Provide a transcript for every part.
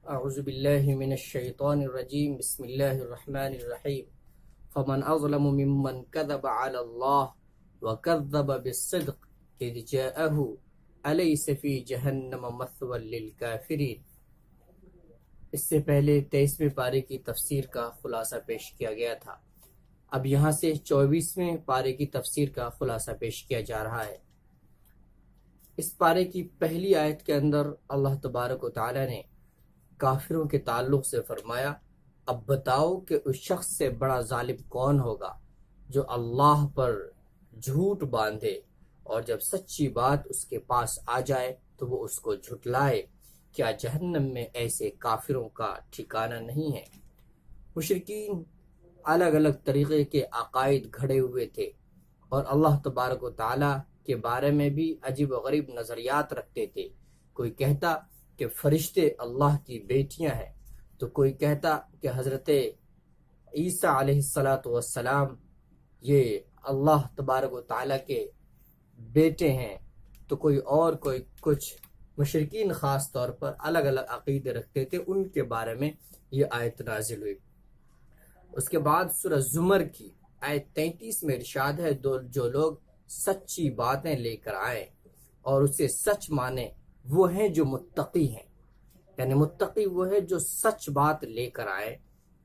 اعوذ باللہ من الشیطان الرجیم بسم اللہ الرحمن الرحیم فمن اظلم ممن كذب على الله وكذب بالصدق اذ جاءه الیس فی جہنم مثوى للکافرین۔ اس سے پہلے 23ویں پارے کی تفسیر کا خلاصہ پیش کیا گیا تھا۔ اب یہاں سے 24ویں پارے کی تفسیر کا خلاصہ پیش کیا جا رہا ہے۔ اس پارے کی پہلی آیت کے اندر اللہ تبارک و تعالی نے کافروں کے تعلق سے فرمایا، اب بتاؤ کہ اس شخص سے بڑا ظالم کون ہوگا جو اللہ پر جھوٹ باندھے اور جب سچی بات اس کے پاس آ جائے تو وہ اس کو جھٹلائے۔ کیا جہنم میں ایسے کافروں کا ٹھکانہ نہیں ہے؟ مشرکین الگ الگ طریقے کے عقائد گھڑے ہوئے تھے اور اللہ تبارک و تعالی کے بارے میں بھی عجیب و غریب نظریات رکھتے تھے۔ کوئی کہتا کہ فرشتے اللہ کی بیٹیاں ہیں، تو کوئی کہتا کہ حضرت عیسیٰ علیہ السلام یہ اللہ تبارک و تعالیٰ کے بیٹے ہیں، تو کوئی کچھ مشرکین خاص طور پر الگ الگ عقیدے رکھتے تھے۔ ان کے بارے میں یہ آیت نازل ہوئی۔ اس کے بعد سورہ زمر کی آیت 33 میں ارشاد ہے، جو لوگ سچی باتیں لے کر آئیں اور اسے سچ مانیں وہ ہیں جو متقی ہیں۔ یعنی متقی وہ ہے جو سچ بات لے کر آئے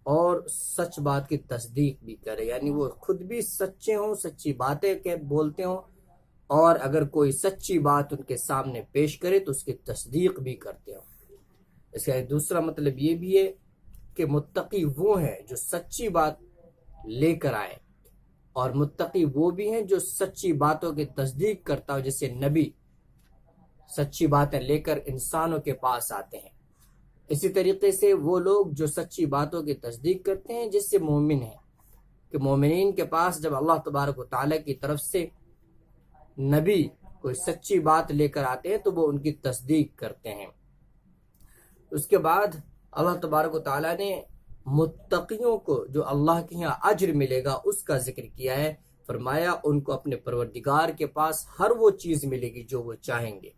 اور سچ بات کی تصدیق بھی کرے، یعنی وہ خود بھی سچے ہوں، سچی باتیں بولتے ہوں، اور اگر کوئی سچی بات ان کے سامنے پیش کرے تو اس کی تصدیق بھی کرتے ہوں۔ اس کا دوسرا مطلب یہ بھی ہے کہ متقی وہ ہیں جو سچی بات لے کر آئے، اور متقی وہ بھی ہیں جو سچی باتوں کی تصدیق کرتا ہو، جیسے نبی سچی باتیں لے کر انسانوں کے پاس آتے ہیں۔ اسی طریقے سے وہ لوگ جو سچی باتوں کی تصدیق کرتے ہیں جس سے مومن ہیں، کہ مومنین کے پاس جب اللہ تبارک و تعالیٰ کی طرف سے نبی کوئی سچی بات لے کر آتے ہیں تو وہ ان کی تصدیق کرتے ہیں۔ اس کے بعد اللہ تبارک و تعالیٰ نے متقیوں کو جو اللہ کے یہاں اجر ملے گا اس کا ذکر کیا ہے۔ فرمایا ان کو اپنے پروردگار کے پاس ہر وہ چیز ملے گی جو وہ چاہیں گے۔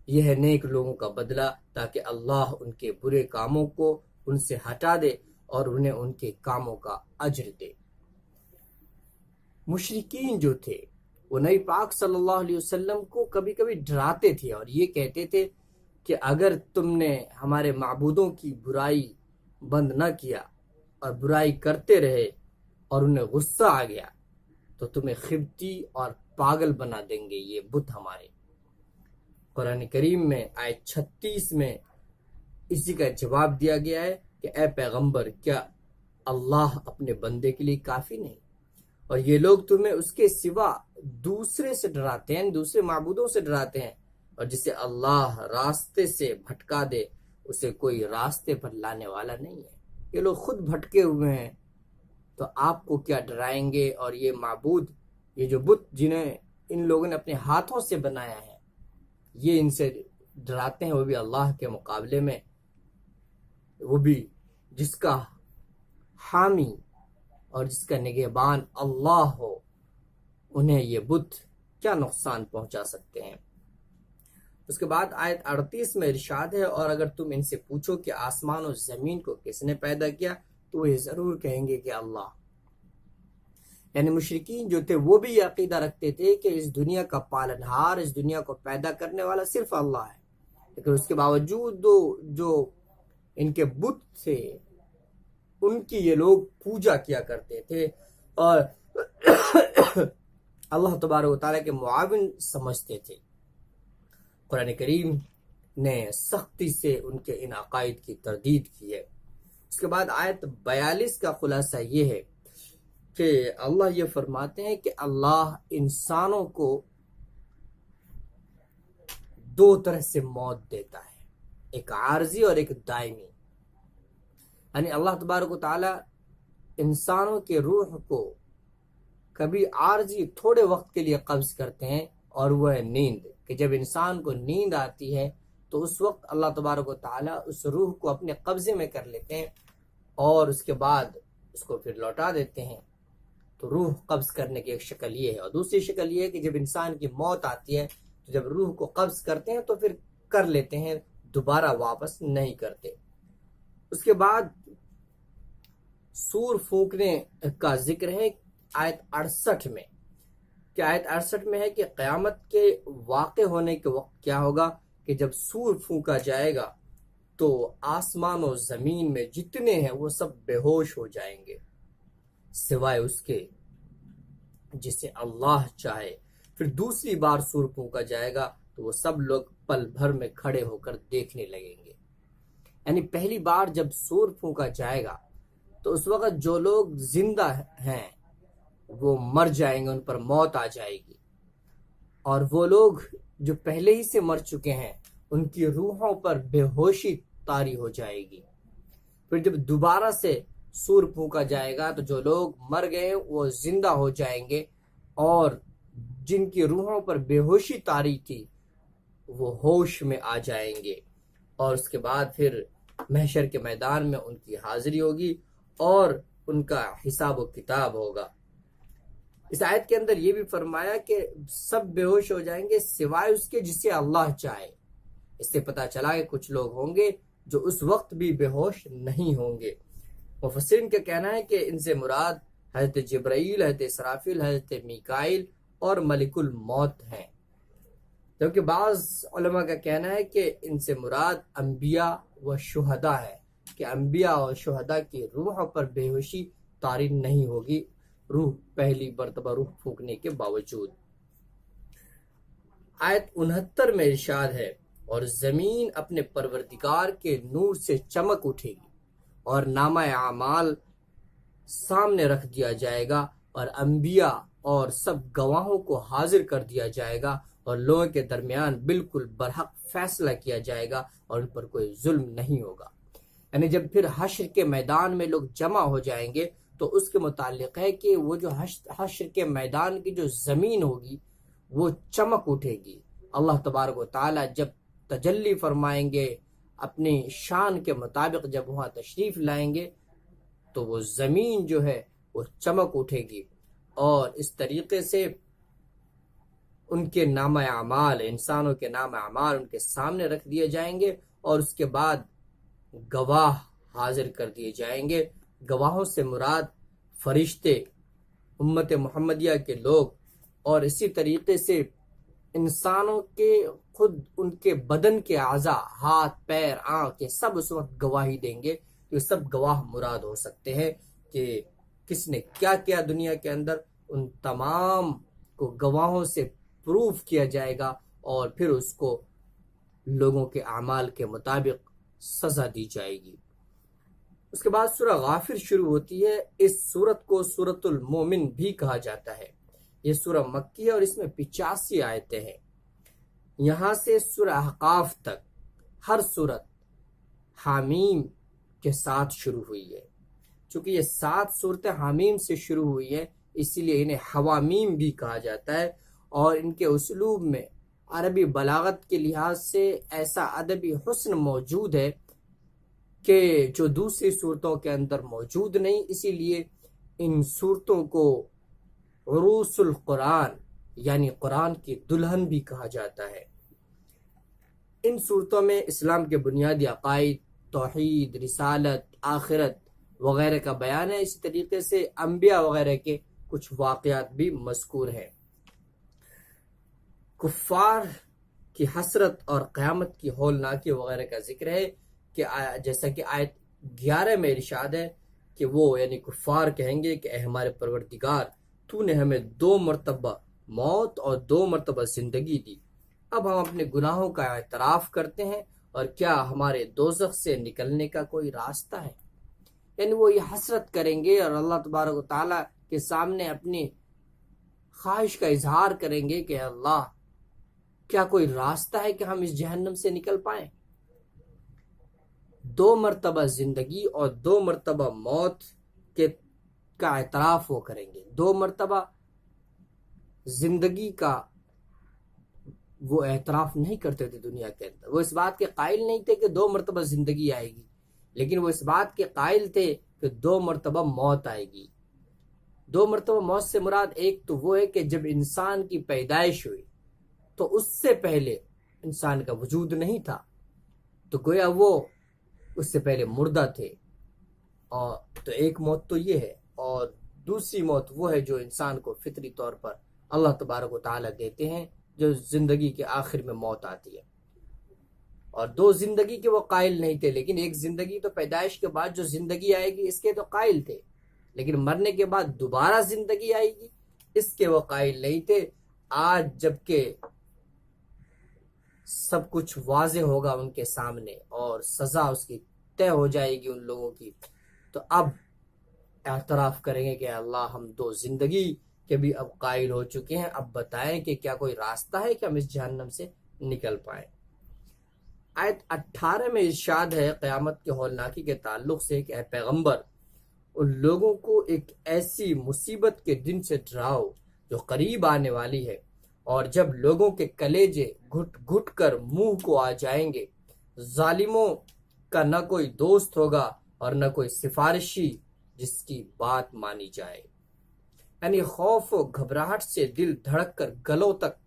یہ ہے نیک لوگوں کا بدلہ، تاکہ اللہ ان کے برے کاموں کو ان سے ہٹا دے اور انہیں ان کے کاموں کا اجر دے۔ مشرکین جو تھے وہ نبی پاک صلی اللہ علیہ وسلم کو کبھی کبھی ڈراتے تھے اور یہ کہتے تھے کہ اگر تم نے ہمارے معبودوں کی برائی بند نہ کیا اور برائی کرتے رہے اور انہیں غصہ آ گیا تو تمہیں خبتی اور پاگل بنا دیں گے یہ بت ہمارے۔ قرآن کریم میں آیت 36 میں اسی کا جواب دیا گیا ہے کہ اے پیغمبر، کیا اللہ اپنے بندے کے لیے کافی نہیں؟ اور یہ لوگ تمہیں اس کے سوا دوسرے سے ڈراتے ہیں، دوسرے معبودوں سے ڈراتے ہیں، اور جسے اللہ راستے سے بھٹکا دے اسے کوئی راستے پر لانے والا نہیں ہے۔ یہ لوگ خود بھٹکے ہوئے ہیں تو آپ کو کیا ڈرائیں گے؟ اور یہ معبود، یہ جو بت جنہیں ان لوگوں نے اپنے ہاتھوں سے بنایا ہے، یہ ان سے ڈراتے ہیں، وہ بھی اللہ کے مقابلے میں، وہ بھی جس کا حامی اور جس کا نگہبان اللہ ہو، انہیں یہ بت کیا نقصان پہنچا سکتے ہیں۔ اس کے بعد آیت 38 میں ارشاد ہے، اور اگر تم ان سے پوچھو کہ آسمان و زمین کو کس نے پیدا کیا تو وہ ضرور کہیں گے کہ اللہ۔ یعنی مشرکین جو تھے وہ بھی یہ عقیدہ رکھتے تھے کہ اس دنیا کا پالنہار، اس دنیا کو پیدا کرنے والا صرف اللہ ہے، لیکن اس کے باوجود جو ان کے بت تھے ان کی یہ لوگ پوجا کیا کرتے تھے اور اللہ تبارک و تعالیٰ کے معاون سمجھتے تھے۔ قرآن کریم نے سختی سے ان کے ان عقائد کی تردید کی ہے۔ اس کے بعد آیت 42 کا خلاصہ یہ ہے کہ اللہ یہ فرماتے ہیں کہ اللہ انسانوں کو دو طرح سے موت دیتا ہے، ایک عارضی اور ایک دائمی۔ یعنی اللہ تبارک و تعالی انسانوں کے روح کو کبھی عارضی تھوڑے وقت کے لیے قبض کرتے ہیں، اور وہ ہے نیند، کہ جب انسان کو نیند آتی ہے تو اس وقت اللہ تبارک و تعالی اس روح کو اپنے قبضے میں کر لیتے ہیں اور اس کے بعد اس کو پھر لوٹا دیتے ہیں۔ تو روح قبض کرنے کی ایک شکل یہ ہے، اور دوسری شکل یہ ہے کہ جب انسان کی موت آتی ہے تو جب روح کو قبض کرتے ہیں تو پھر کر لیتے ہیں، دوبارہ واپس نہیں کرتے۔ اس کے بعد سور پھونکنے کا ذکر ہے آیت 68 میں، کہ آیت 68 میں ہے کہ قیامت کے واقع ہونے کے وقت کیا ہوگا کہ جب سور پھونکا جائے گا تو آسمان و زمین میں جتنے ہیں وہ سب بے ہوش ہو جائیں گے سوائے اس کے جسے اللہ چاہے۔ پھر دوسری بار سور پھونکا جائے گا تو وہ سب لوگ پل بھر میں کھڑے ہو کر دیکھنے لگیں گے۔ یعنی پہلی بار جب سور پھونکا جائے گا تو اس وقت جو لوگ زندہ ہیں وہ مر جائیں گے، ان پر موت آ جائے گی، اور وہ لوگ جو پہلے ہی سے مر چکے ہیں ان کی روحوں پر بے ہوشی طاری ہو جائے گی۔ پھر جب دوبارہ سے سور پھونکا جائے گا تو جو لوگ مر گئے وہ زندہ ہو جائیں گے، اور جن کی روحوں پر بے ہوشی طاری تھی وہ ہوش میں آ جائیں گے، اور اس کے بعد پھر محشر کے میدان میں ان کی حاضری ہوگی اور ان کا حساب و کتاب ہوگا۔ اس آیت کے اندر یہ بھی فرمایا کہ سب بے ہوش ہو جائیں گے سوائے اس کے جسے اللہ چاہے۔ اس سے پتہ چلا کہ کچھ لوگ ہوں گے جو اس وقت بھی بے ہوش نہیں ہوں گے۔ مفسرین کا کہنا ہے کہ ان سے مراد حضرت جبرائیل، حضرت اسرافیل، حضرت میکائیل اور ملک الموت ہیں، جبکہ بعض علماء کا کہنا ہے کہ ان سے مراد انبیاء و شہداء ہے، کہ انبیاء اور شہداء کی روح پر بے ہوشی طاری نہیں ہوگی روح پہلی مرتبہ روح پھونکنے کے باوجود۔ آیت 69 میں ارشاد ہے، اور زمین اپنے پروردگار کے نور سے چمک اٹھے گی اور نامہ اعمال سامنے رکھ دیا جائے گا، اور انبیاء اور سب گواہوں کو حاضر کر دیا جائے گا، اور لوگوں کے درمیان بالکل برحق فیصلہ کیا جائے گا اور ان پر کوئی ظلم نہیں ہوگا۔ یعنی جب پھر حشر کے میدان میں لوگ جمع ہو جائیں گے تو اس کے متعلق ہے کہ وہ جو حشر کے میدان کی جو زمین ہوگی وہ چمک اٹھے گی۔ اللہ تبارک و تعالی جب تجلی فرمائیں گے اپنی شان کے مطابق، جب وہاں تشریف لائیں گے تو وہ زمین جو ہے وہ چمک اٹھے گی، اور اس طریقے سے ان کے نام اعمال، انسانوں کے نام اعمال ان کے سامنے رکھ دیے جائیں گے، اور اس کے بعد گواہ حاضر کر دیے جائیں گے۔ گواہوں سے مراد فرشتے، امت محمدیہ کے لوگ، اور اسی طریقے سے انسانوں کے خود ان کے بدن کے اعضاء، ہاتھ، پیر، آنکھ، یہ سب اس وقت گواہی دیں گے۔ یہ سب گواہ مراد ہو سکتے ہیں کہ کس نے کیا کیا دنیا کے اندر، ان تمام کو گواہوں سے پروف کیا جائے گا، اور پھر اس کو لوگوں کے اعمال کے مطابق سزا دی جائے گی۔ اس کے بعد سورہ غافر شروع ہوتی ہے۔ اس سورت کو سورۃ المومن بھی کہا جاتا ہے۔ یہ سورہ مکی ہے اور اس میں 85 آیتیں ہیں۔ یہاں سے سورہ احقاف تک ہر سورت حامیم کے ساتھ شروع ہوئی ہے۔ چونکہ یہ 7 صورتیں حامیم سے شروع ہوئی ہیں، اسی لیے انہیں حوامیم بھی کہا جاتا ہے، اور ان کے اسلوب میں عربی بلاغت کے لحاظ سے ایسا ادبی حسن موجود ہے کہ جو دوسری صورتوں کے اندر موجود نہیں، اسی لیے ان صورتوں کو عروس القرآن یعنی قرآن کی دلہن بھی کہا جاتا ہے۔ ان صورتوں میں اسلام کے بنیادی عقائد، توحید، رسالت، آخرت وغیرہ کا بیان ہے۔ اسی طریقے سے انبیاء وغیرہ کے کچھ واقعات بھی مذکور ہیں۔ کفار کی حسرت اور قیامت کی ہولناکی وغیرہ کا ذکر ہے، کہ جیسا کہ آیت 11 میں ارشاد ہے کہ وہ یعنی کفار کہیں گے کہ اے ہمارے پروردگار، تو نے ہمیں 2 مرتبہ موت اور 2 مرتبہ زندگی دی، اب ہم اپنے گناہوں کا اعتراف کرتے ہیں، اور کیا ہمارے دوزخ سے نکلنے کا کوئی راستہ ہے؟ یعنی وہ یہ حسرت کریں گے اور اللہ تبارک و تعالیٰ کے سامنے اپنی خواہش کا اظہار کریں گے کہ اللہ، کیا کوئی راستہ ہے کہ ہم اس جہنم سے نکل پائیں؟ 2 مرتبہ زندگی اور 2 مرتبہ موت کا اعتراف وہ کریں گے۔ 2 مرتبہ زندگی کا وہ اعتراف نہیں کرتے تھے دنیا کے اندر، وہ اس بات کے قائل نہیں تھے کہ 2 مرتبہ زندگی آئے گی، لیکن وہ اس بات کے قائل تھے کہ 2 مرتبہ موت آئے گی۔ 2 مرتبہ موت سے مراد ایک تو وہ ہے کہ جب انسان کی پیدائش ہوئی تو اس سے پہلے انسان کا وجود نہیں تھا، تو گویا وہ اس سے پہلے مردہ تھے. اور تو ایک موت تو یہ ہے، اور دوسری موت وہ ہے جو انسان کو فطری طور پر اللہ تبارک و تعالیٰ دیتے ہیں، جو زندگی کے آخر میں موت آتی ہے. اور دو زندگی کے وہ قائل نہیں تھے، لیکن ایک زندگی تو پیدائش کے بعد جو زندگی آئے گی اس کے تو قائل تھے، لیکن مرنے کے بعد دوبارہ زندگی آئے گی اس کے وہ قائل نہیں تھے. آج جب کہ سب کچھ واضح ہوگا ان کے سامنے اور سزا اس کی طے ہو جائے گی ان لوگوں کی، تو اب اعتراف کریں گے کہ اللہ ہم دو زندگی کے بھی اب قائل ہو چکے ہیں، اب بتائیں کہ کیا کوئی راستہ ہے کہ ہم اس جہنم سے نکل پائیں. آیت 18 میں ارشاد ہے قیامت کے ہولناکی کے تعلق سے کہ اے پیغمبر ان لوگوں کو ایک ایسی مصیبت کے دن سے ڈراؤ جو قریب آنے والی ہے، اور جب لوگوں کے کلیجے گھٹ گھٹ کر منہ کو آ جائیں گے، ظالموں کا نہ کوئی دوست ہوگا اور نہ کوئی سفارشی جس کی بات مانی جائے. یعنی خوف و گھبراہٹ سے دل دھڑک کر گلوں تک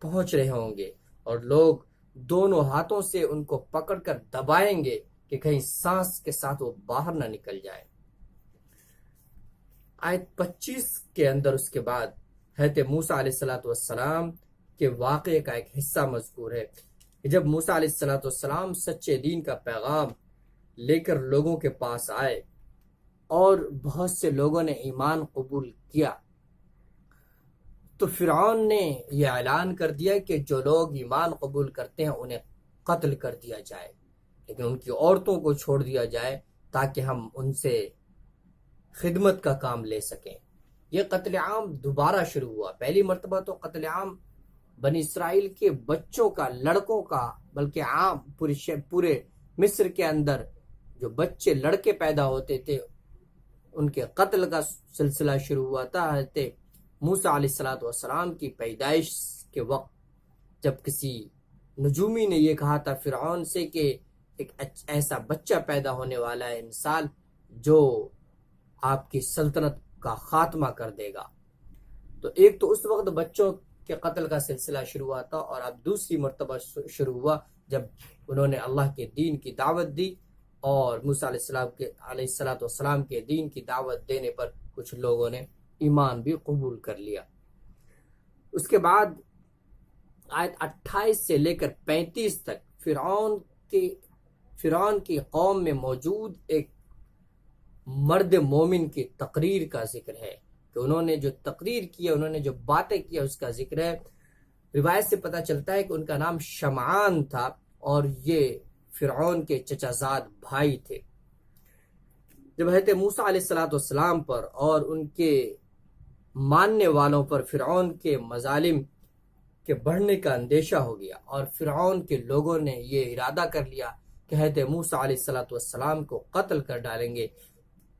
پہنچ رہے ہوں گے، اور لوگ دونوں ہاتھوں سے ان کو پکڑ کر دبائیں گے کہ کہیں سانس کے ساتھ وہ باہر نہ نکل جائے. آیت 25 کے اندر اس کے بعد حضرت موسیٰ علیہ السلام کے واقعے کا ایک حصہ مذکور ہے کہ جب موسیٰ علیہ السلام سچے دین کا پیغام لے کر لوگوں کے پاس آئے اور بہت سے لوگوں نے ایمان قبول کیا، تو فرعون نے یہ اعلان کر دیا کہ جو لوگ ایمان قبول کرتے ہیں انہیں قتل کر دیا جائے، لیکن ان کی عورتوں کو چھوڑ دیا جائے تاکہ ہم ان سے خدمت کا کام لے سکیں. یہ قتل عام دوبارہ شروع ہوا. پہلی مرتبہ تو قتل عام بنی اسرائیل کے بچوں کا، لڑکوں کا، بلکہ عام پورے مصر کے اندر جو بچے لڑکے پیدا ہوتے تھے ان کے قتل کا سلسلہ شروع ہوا تھا. حضرت موسیٰ علیہ السلام کی پیدائش کے وقت جب کسی نجومی نے یہ کہا تھا فرعون سے کہ ایک ایسا بچہ پیدا ہونے والا ہے انسان جو آپ کی سلطنت کا خاتمہ کر دے گا. تو ایک تو اس وقت بچوں کے قتل کا سلسلہ شروع ہوا تھا، اور اب دوسری مرتبہ شروع ہوا جب انہوں نے اللہ کے دین کی دعوت دی، اور موسیٰ علیہ السلام کے دین کی دعوت دینے پر کچھ لوگوں نے ایمان بھی قبول کر لیا. اس کے بعد آیت 28 سے لے کر 35 تک فرعون کی قوم میں موجود ایک مرد مومن کی تقریر کا ذکر ہے کہ انہوں نے جو تقریر کیا، انہوں نے جو باتیں کیا اس کا ذکر ہے. روایت سے پتہ چلتا ہے کہ ان کا نام شمعان تھا اور یہ فرعون کے چچا زاد بھائی تھے. جب حضرت موسیٰ علیہ السلام پر اور ان کے ماننے والوں پر فرعون کے مظالم کے بڑھنے کا اندیشہ ہو گیا، اور فرعون کے لوگوں نے یہ ارادہ کر لیا کہ حضرت موسیٰ علیہ السلام کو قتل کر ڈالیں گے.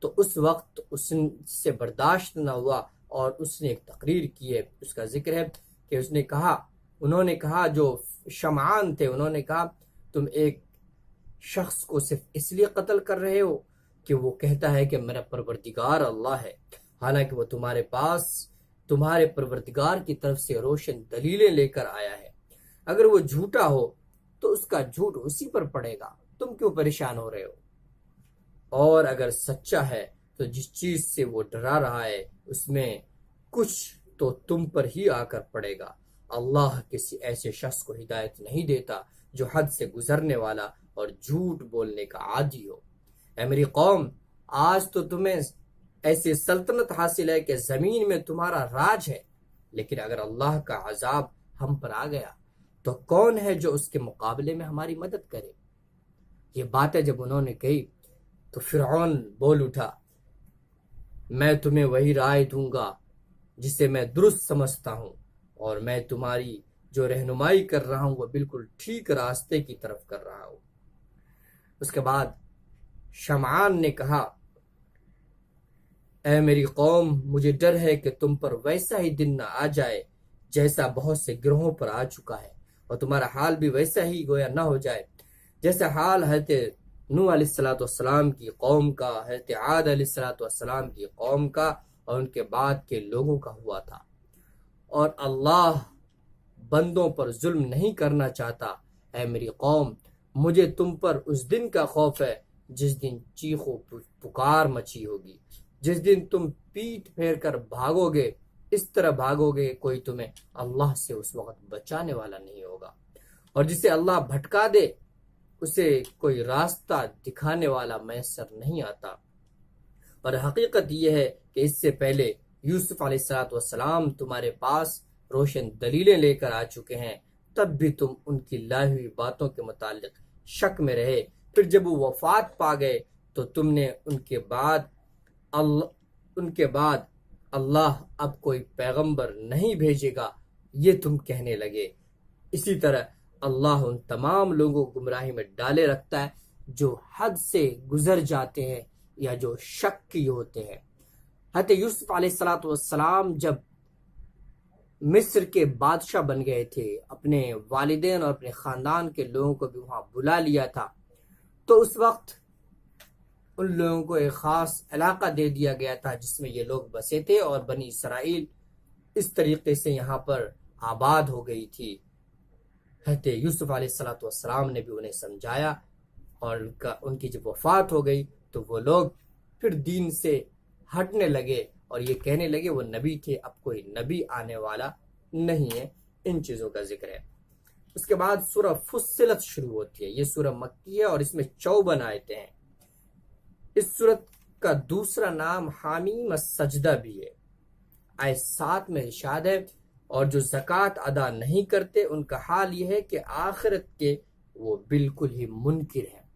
تو اس وقت اس سے برداشت نہ ہوا اور اس نے ایک تقریر کی ہے. اس کا ذکر ہے کہ انہوں نے کہا جو شمعان تھے، انہوں نے کہا تم ایک شخص کو صرف اس لیے قتل کر رہے ہو کہ وہ کہتا ہے کہ میرا پروردگار اللہ ہے، حالانکہ وہ تمہارے پاس تمہارے پروردگار کی طرف سے روشن دلیلیں لے کر آیا ہے. اگر وہ جھوٹا ہو تو اس کا جھوٹ اسی پر پڑے گا، تم کیوں پریشان ہو رہے ہو؟ اور اگر سچا ہے تو جس چیز سے وہ ڈرا رہا ہے اس میں کچھ تو تم پر ہی آ کر پڑے گا. اللہ کسی ایسے شخص کو ہدایت نہیں دیتا جو حد سے گزرنے والا اور جھوٹ بولنے کا عادی ہو. اے میری قوم، آج تو تمہیں ایسی سلطنت حاصل ہے کہ زمین میں تمہارا راج ہے، لیکن اگر اللہ کا عذاب ہم پر آ گیا تو کون ہے جو اس کے مقابلے میں ہماری مدد کرے؟ یہ باتیں جب انہوں نے کہی تو فرعون بول اٹھا، میں تمہیں وہی رائے دوں گا جسے میں درست سمجھتا ہوں، اور میں تمہاری جو رہنمائی کر رہا ہوں وہ بالکل ٹھیک راستے کی طرف کر رہا ہوں. اس کے بعد شمعان نے کہا، اے میری قوم، مجھے ڈر ہے کہ تم پر ویسا ہی دن نہ آ جائے جیسا بہت سے گروہوں پر آ چکا ہے، اور تمہارا حال بھی ویسا ہی گویا نہ ہو جائے جیسا حال حضرت نوح علیہ السلام کی قوم کا، حضرت عاد علیہ السلام کی قوم کا اور ان کے بعد کے لوگوں کا ہوا تھا. اور اللہ بندوں پر ظلم نہیں کرنا چاہتا. اے میری قوم، مجھے تم پر اس دن کا خوف ہے جس دن چیخ و پکار مچی ہوگی، جس دن تم پیٹ پھیر کر بھاگو گے، اس طرح بھاگو گے کوئی تمہیں اللہ سے اس وقت بچانے والا نہیں ہوگا، اور جسے اللہ بھٹکا دے اسے کوئی راستہ دکھانے والا میسر نہیں آتا۔ اور حقیقت یہ ہے کہ اس سے پہلے یوسف علیہ السلام تمہارے پاس روشن دلیلیں لے کر آ چکے ہیں، تب بھی تم ان کی لائی ہوئی باتوں کے متعلق شک میں رہے، پھر جب وہ وفات پا گئے تو تم نے ان کے بعد اللہ اب کوئی پیغمبر نہیں بھیجے گا یہ تم کہنے لگے۔ اسی طرح اللہ ان تمام لوگوں کو گمراہی میں ڈالے رکھتا ہے جو حد سے گزر جاتے ہیں یا جو شک کی ہوتے ہیں۔ حضرت یوسف علیہ السلام جب مصر کے بادشاہ بن گئے تھے، اپنے والدین اور اپنے خاندان کے لوگوں کو بھی وہاں بلا لیا تھا، تو اس وقت ان لوگوں کو ایک خاص علاقہ دے دیا گیا تھا جس میں یہ لوگ بسے تھے، اور بنی اسرائیل اس طریقے سے یہاں پر آباد ہو گئی تھی۔ حضرت یوسف علیہ السلام نے بھی انہیں سمجھایا، اور ان کی جب وفات ہو گئی تو وہ لوگ پھر دین سے ہٹنے لگے اور یہ کہنے لگے وہ نبی تھے، اب کوئی نبی آنے والا نہیں ہے۔ ان چیزوں کا ذکر ہے۔ اس کے بعد سورہ فصلت شروع ہوتی ہے۔ یہ سورہ مکی ہے اور اس میں 54 آیتیں ہیں۔ اس سورت کا دوسرا نام حامیم السجدہ بھی ہے۔ آیت 7 میں ارشاد ہے، اور جو زکوٰۃ ادا نہیں کرتے ان کا حال یہ ہے کہ آخرت کے وہ بالکل ہی منکر ہیں۔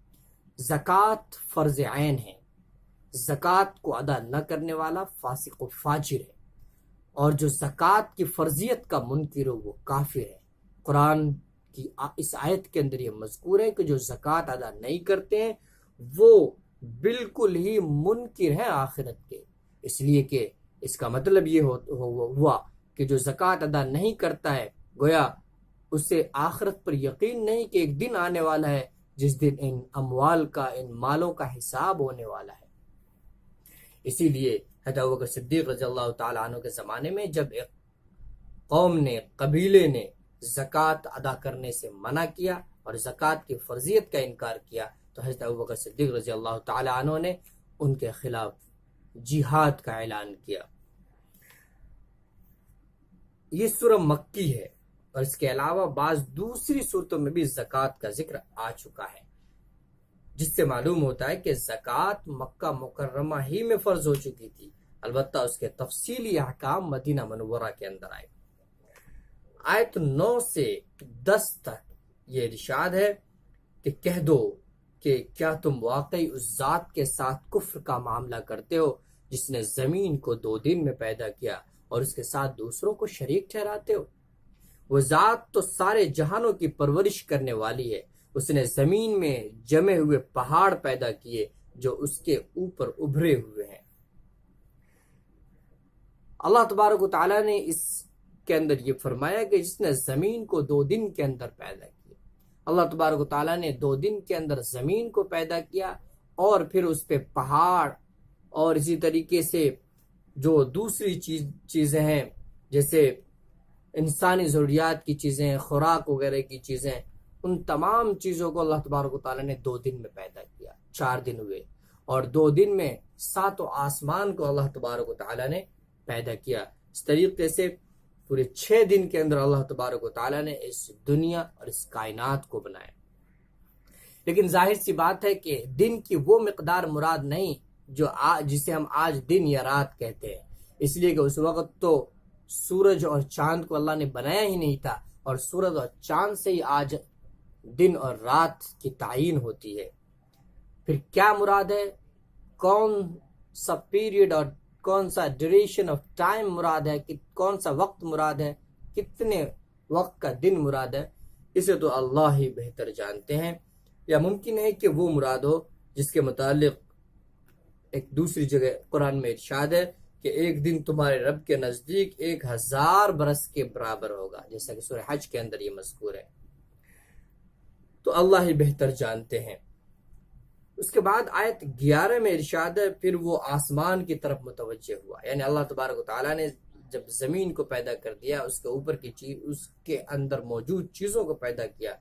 زکوٰۃ فرض عین ہے، زکوٰۃ کو ادا نہ کرنے والا فاسق و فاجر ہے، اور جو زکوٰۃ کی فرضیت کا منکر ہو وہ کافر ہے۔ قرآن کی اس آیت کے اندر یہ مذکور ہے کہ جو زکوٰۃ ادا نہیں کرتے ہیں وہ بالکل ہی منکر ہیں آخرت کے، اس لیے کہ اس کا مطلب یہ ہوا کہ جو زکوٰۃ ادا نہیں کرتا ہے گویا اسے آخرت پر یقین نہیں کہ ایک دن آنے والا ہے جس دن ان اموال کا، ان مالوں کا حساب ہونے والا ہے۔ اسی لیے حضرت ابوبکر صدیق رضی اللہ تعالیٰ عنہ کے زمانے میں جب ایک قوم نے، قبیلے نے زکوٰۃ ادا کرنے سے منع کیا اور زکوٰۃ کی فرضیت کا انکار کیا تو حضرت ابوبکر صدیق رضی اللہ تعالیٰ عنہ نے ان کے خلاف جہاد کا اعلان کیا۔ یہ سورہ مکی ہے، اور اس کے علاوہ بعض دوسری صورتوں میں بھی زکوٰۃ کا ذکر آ چکا ہے، جس سے معلوم ہوتا ہے کہ زکوٰۃ مکہ مکرمہ ہی میں فرض ہو چکی تھی، البتہ اس کے تفصیلی احکام مدینہ منورہ کے اندر آئے۔ آیت 9 سے 10 تک یہ ارشاد ہے کہ کہہ دو کہ کیا تم واقعی اس ذات کے ساتھ کفر کا معاملہ کرتے ہو جس نے زمین کو 2 دن میں پیدا کیا اور اس کے ساتھ دوسروں کو شریک ٹھہراتے ہو؟ وہ ذات تو سارے جہانوں کی پرورش کرنے والی ہے، اس نے زمین میں جمے ہوئے پہاڑ پیدا کیے جو اس کے اوپر ابھرے ہوئے ہیں۔ اللہ تبارک و تعالیٰ نے اس کے اندر یہ فرمایا کہ جس نے زمین کو 2 دن کے اندر پیدا کیا، اللہ تبارک و تعالیٰ نے 2 دن کے اندر زمین کو پیدا کیا اور پھر اس پہ پہاڑ اور اسی طریقے سے جو دوسری چیزیں ہیں جیسے انسانی ضروریات کی چیزیں، خوراک وغیرہ کی چیزیں، ان تمام چیزوں کو اللہ تبارک و تعالیٰ نے 2 دن میں پیدا کیا۔ 4 دن ہوئے اور 2 دن میں 7 آسمان کو اللہ تبارک و تعالیٰ نے پیدا کیا۔ اس طریقے سے پورے 6 دن کے اندر اللہ تبارک و تعالیٰ نے اس دنیا اور اس کائنات کو بنایا۔ لیکن ظاہر سی بات ہے کہ دن کی وہ مقدار مراد نہیں جسے ہم آج دن یا رات کہتے ہیں، اس لیے کہ اس وقت تو سورج اور چاند کو اللہ نے بنایا ہی نہیں تھا، اور سورج اور چاند سے ہی آج دن اور رات کی تعین ہوتی ہے۔ پھر کیا مراد ہے، کون سا پیریڈ اور کون سا ڈیوریشن آف ٹائم مراد ہے، کون سا وقت مراد ہے، کتنے وقت کا دن مراد ہے، اسے تو اللہ ہی بہتر جانتے ہیں۔ یا ممکن ہے کہ وہ مراد ہو جس کے متعلق ایک دوسری جگہ قرآن میں ارشاد ہے کہ ایک دن تمہارے رب کے نزدیک 1000 برس کے برابر ہوگا، جیسا کہ سورہ حج کے اندر یہ مذکور ہے۔ تو اللہ ہی بہتر جانتے ہیں۔ اس کے بعد آیت 11 میں ارشاد ہے پھر وہ آسمان کی طرف متوجہ ہوا، یعنی اللہ تبارک و تعالیٰ نے جب زمین کو پیدا کر دیا، اس کے اوپر کی چیز، اس کے اندر موجود چیزوں کو پیدا کیا،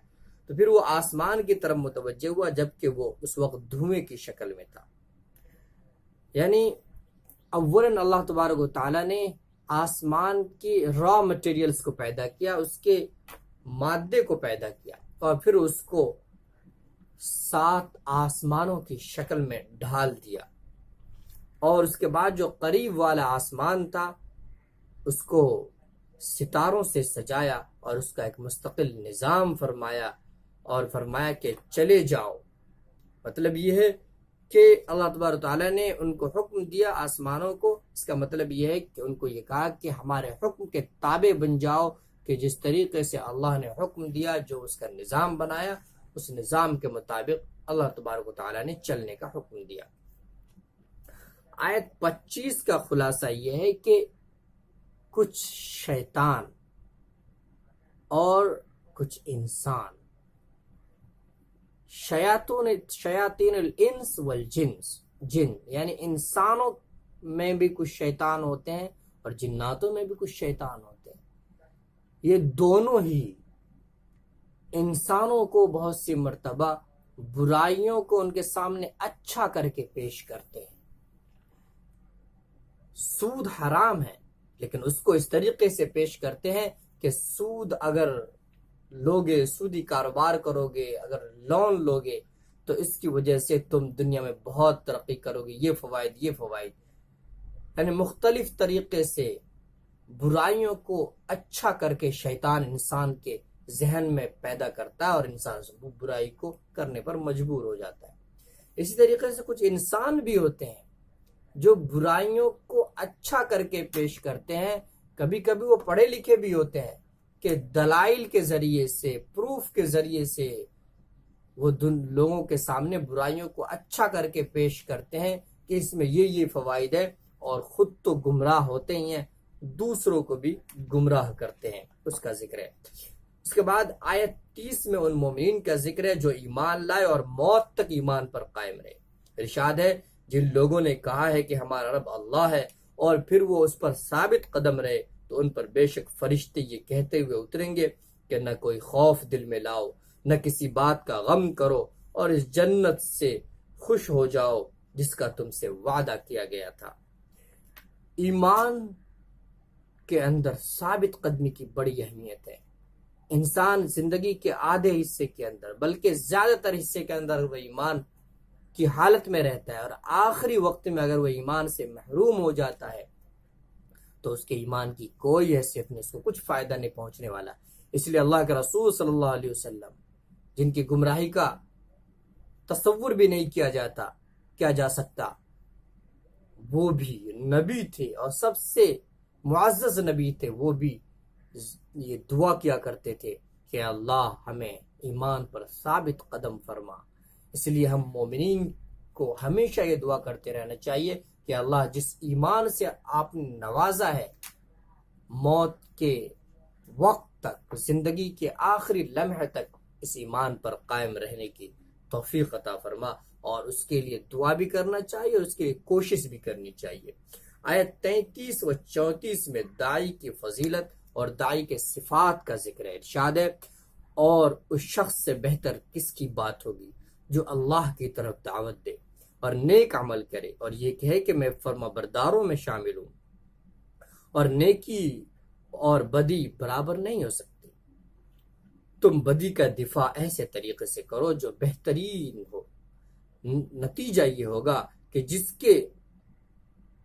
تو پھر وہ آسمان کی طرف متوجہ ہوا جبکہ وہ اس وقت دھوئیں کی شکل میں تھا۔ یعنی اولاً اللہ تبارک و تعالیٰ نے آسمان کی را مٹیریلز کو پیدا کیا، اس کے مادے کو پیدا کیا، اور پھر اس کو 7 آسمانوں کی شکل میں ڈھال دیا، اور اس کے بعد جو قریب والا آسمان تھا اس کو ستاروں سے سجایا اور اس کا ایک مستقل نظام فرمایا، اور فرمایا کہ چلے جاؤ۔ مطلب یہ ہے کہ اللہ تبارک تعالیٰ نے ان کو حکم دیا آسمانوں کو، اس کا مطلب یہ ہے کہ ان کو یہ کہا کہ ہمارے حکم کے تابع بن جاؤ، کہ جس طریقے سے اللہ نے حکم دیا، جو اس کا نظام بنایا، اس نظام کے مطابق اللہ تبارک و تعالیٰ نے چلنے کا حکم دیا۔ آیت 25 کا خلاصہ یہ ہے کہ کچھ شیطان اور کچھ انسان، شیاطین الانس والجنس، جن یعنی انسانوں میں بھی کچھ شیطان ہوتے ہیں اور جناتوں میں بھی کچھ شیطان ہوتے ہیں، یہ دونوں ہی انسانوں کو بہت سی مرتبہ برائیوں کو ان کے سامنے اچھا کر کے پیش کرتے ہیں۔ سود حرام ہے، لیکن اس کو اس طریقے سے پیش کرتے ہیں کہ سود اگر لوگے، سودی کاروبار کرو گے، اگر لون لوگے تو اس کی وجہ سے تم دنیا میں بہت ترقی کرو گے، یہ فوائد، یہ فوائد، یعنی مختلف طریقے سے برائیوں کو اچھا کر کے شیطان انسان کے ذہن میں پیدا کرتا ہے اور انسان برائی کو کرنے پر مجبور ہو جاتا ہے۔ اسی طریقے سے کچھ انسان بھی ہوتے ہیں جو برائیوں کو اچھا کر کے پیش کرتے ہیں، کبھی کبھی وہ پڑھے لکھے بھی ہوتے ہیں کہ دلائل کے ذریعے سے، پروف کے ذریعے سے وہ لوگوں کے سامنے برائیوں کو اچھا کر کے پیش کرتے ہیں کہ اس میں یہ فوائد ہے، اور خود تو گمراہ ہوتے ہی ہیں، دوسروں کو بھی گمراہ کرتے ہیں، اس کا ذکر ہے۔ اس کے بعد آیت 30 میں ان مومنین کا ذکر ہے جو ایمان لائے اور موت تک ایمان پر قائم رہے۔ ارشاد ہے جن لوگوں نے کہا ہے کہ ہمارا رب اللہ ہے اور پھر وہ اس پر ثابت قدم رہے تو ان پر بے شک فرشتے یہ کہتے ہوئے اتریں گے کہ نہ کوئی خوف دل میں لاؤ، نہ کسی بات کا غم کرو، اور اس جنت سے خوش ہو جاؤ جس کا تم سے وعدہ کیا گیا تھا۔ ایمان کے اندر ثابت قدمی کی بڑی اہمیت ہے۔ انسان زندگی کے آدھے حصے کے اندر، بلکہ زیادہ تر حصے کے اندر وہ ایمان کی حالت میں رہتا ہے، اور آخری وقت میں اگر وہ ایمان سے محروم ہو جاتا ہے تو اس کے ایمان کی کوئی حیثیت نہیں، اس کو کچھ فائدہ نہیں پہنچنے والا۔ اس لیے اللہ کے رسول صلی اللہ علیہ وسلم، جن کی گمراہی کا تصور بھی نہیں کیا جا سکتا، وہ بھی نبی تھے اور سب سے معزز نبی تھے، وہ بھی یہ دعا کیا کرتے تھے کہ اللہ ہمیں ایمان پر ثابت قدم فرما۔ اس لیے ہم مومنین کو ہمیشہ یہ دعا کرتے رہنا چاہیے کہ اللہ جس ایمان سے آپ نے نوازا ہے، موت کے وقت تک، زندگی کے آخری لمحے تک اس ایمان پر قائم رہنے کی توفیق عطا فرما، اور اس کے لیے دعا بھی کرنا چاہیے اور اس کے لیے کوشش بھی کرنی چاہیے۔ آیت 33 و 34 میں داعی کی فضیلت اور داعی کے صفات کا ذکر ہے۔ ارشاد ہے اور اس شخص سے بہتر کس کی بات ہوگی جو اللہ کی طرف دعوت دے اور نیک عمل کرے اور یہ کہے کہ میں فرما برداروں میں شامل ہوں۔ اور نیکی اور بدی برابر نہیں ہو سکتی، تم بدی کا دفاع ایسے طریقے سے کرو جو بہترین ہو، نتیجہ یہ ہوگا کہ جس کے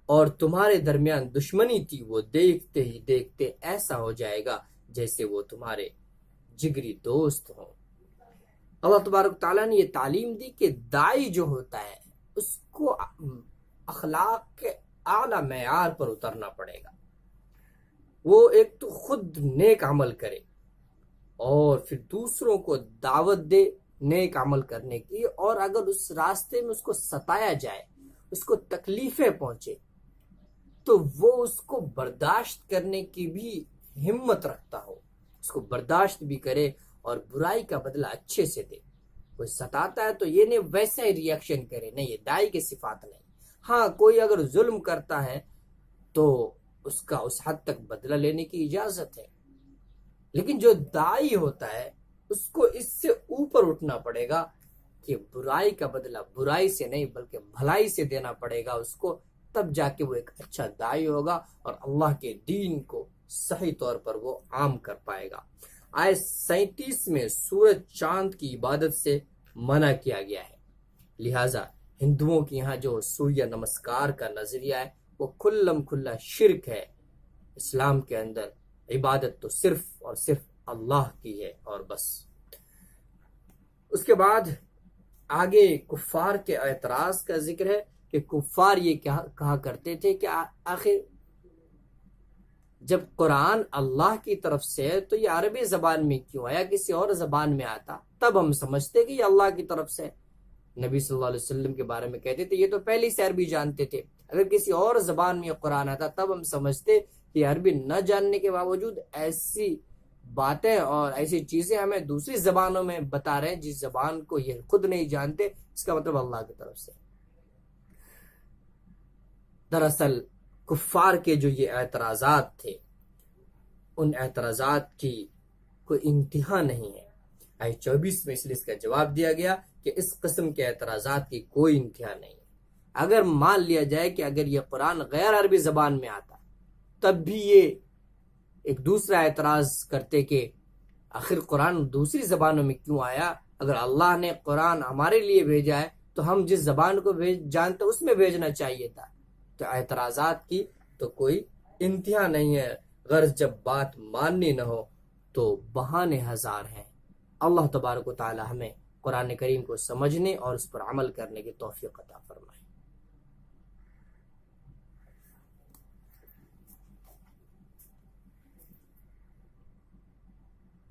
اور تمہارے درمیان دشمنی تھی وہ دیکھتے ہی دیکھتے ایسا ہو جائے گا جیسے وہ تمہارے جگری دوست ہوں۔ اللہ تبارک تعالیٰ نے یہ تعلیم دی کہ داعی جو ہوتا ہے اس کو اخلاق کے اعلیٰ معیار پر اترنا پڑے گا۔ وہ ایک تو خود نیک عمل کرے اور پھر دوسروں کو دعوت دے نیک عمل کرنے کی، اور اگر اس راستے میں اس کو ستایا جائے، اس کو تکلیفیں پہنچے، تو وہ اس کو برداشت کرنے کی بھی ہمت رکھتا ہو، اس کو برداشت بھی کرے اور برائی کا بدلہ اچھے سے دے۔ کوئی ستاتا ہے تو یہ نہیں ویسا ہی ری ایکشن کرے، نہیں، یہ داعی کی صفات نہیں۔ ہاں کوئی اگر ظلم کرتا ہے تو اس کا اس حد تک بدلہ لینے کی اجازت ہے، لیکن جو داعی ہوتا ہے اس کو اس سے اوپر اٹھنا پڑے گا کہ برائی کا بدلہ برائی سے نہیں بلکہ بھلائی سے دینا پڑے گا اس کو، تب جا کے وہ ایک اچھا داعی ہوگا اور اللہ کے دین کو صحیح طور پر وہ عام کر پائے گا۔ آیت 37 میں سورج چاند کی عبادت سے منع کیا گیا ہے، لہٰذا ہندوؤں کے یہاں جو سوریہ نمسکار کا نظریہ ہے وہ کھلم کھلا شرک ہے۔ اسلام کے اندر عبادت تو صرف اور صرف اللہ کی ہے اور بس۔ اس کے بعد آگے کفار کے اعتراض کا ذکر ہے کہ کفار یہ کہا کرتے تھے کہ آخر جب قرآن اللہ کی طرف سے ہے تو یہ عربی زبان میں کیوں آیا، کسی اور زبان میں آتا تب ہم سمجھتے کہ یہ اللہ کی طرف سے۔ نبی صلی اللہ علیہ وسلم کے بارے میں کہتے تھے یہ تو پہلی سے عربی جانتے تھے، اگر کسی اور زبان میں یہ قرآن آتا تب ہم سمجھتے کہ عربی نہ جاننے کے باوجود ایسی باتیں اور ایسی چیزیں ہمیں دوسری زبانوں میں بتا رہے ہیں جس زبان کو یہ خود نہیں جانتے، اس کا مطلب اللہ کی طرف سے۔ دراصل کفار کے جو یہ اعتراضات تھے ان اعتراضات کی کوئی انتہا نہیں ہے۔ آیت 24 میں اس لیے اس کا جواب دیا گیا کہ اس قسم کے اعتراضات کی کوئی انتہا نہیں ہے۔ اگر مان لیا جائے کہ اگر یہ قرآن غیر عربی زبان میں آتا تب بھی یہ ایک دوسرا اعتراض کرتے کہ آخر قرآن دوسری زبانوں میں کیوں آیا، اگر اللہ نے قرآن ہمارے لیے بھیجا ہے تو ہم جس زبان کو جانتے اس میں بھیجنا چاہیے تھا۔ تو اعتراضات کی تو کوئی انتہا نہیں ہے، غرض جب بات ماننی نہ ہو تو بہانے ہزار ہیں۔ اللہ تبارک و تعالی ہمیں قرآن کریم کو سمجھنے اور اس پر عمل کرنے کی توفیق عطا فرمائے۔